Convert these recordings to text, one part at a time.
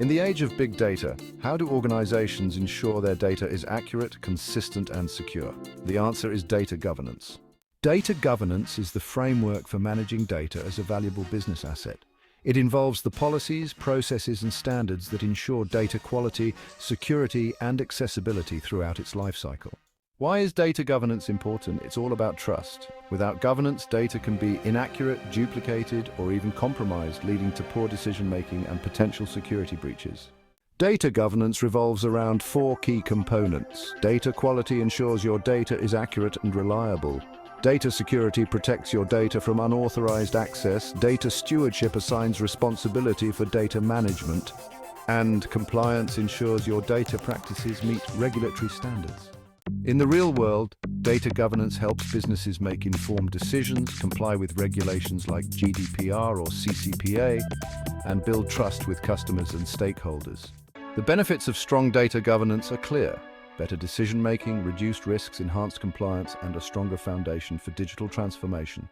In the age of big data, how do organizations ensure their data is accurate, consistent, and secure? The answer is data governance. Data governance is the framework for managing data as a valuable business asset. It involves the policies, processes, and standards that ensure data quality, security, and accessibility throughout its lifecycle. Why is data governance important? It's all about trust. Without governance, data can be inaccurate, duplicated, or even compromised, leading to poor decision-making and potential security breaches. Data governance revolves around four key components. Data quality ensures your data is accurate and reliable. Data security protects your data from unauthorized access. Data stewardship assigns responsibility for data management. And compliance ensures your data practices meet regulatory standards. In the real world, data governance helps businesses make informed decisions, comply with regulations like GDPR or CCPA, and build trust with customers and stakeholders. The benefits of strong data governance are clear: better decision-making, reduced risks, enhanced compliance, and a stronger foundation for digital transformation.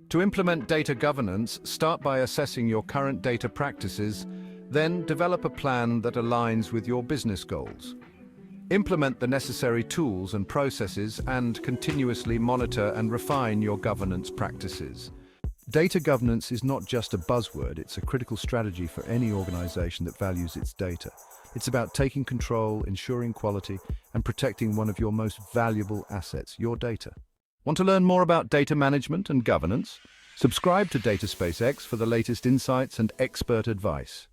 To implement data governance, start by assessing your current data practices, then develop a plan that aligns with your business goals. Implement the necessary tools and processes, and continuously monitor and refine your governance practices. Data governance is not just a buzzword, it's a critical strategy for any organization that values its data. It's about taking control, ensuring quality, and protecting one of your most valuable assets, your data. Want to learn more about data management and governance? Subscribe to DataSpace X for the latest insights and expert advice.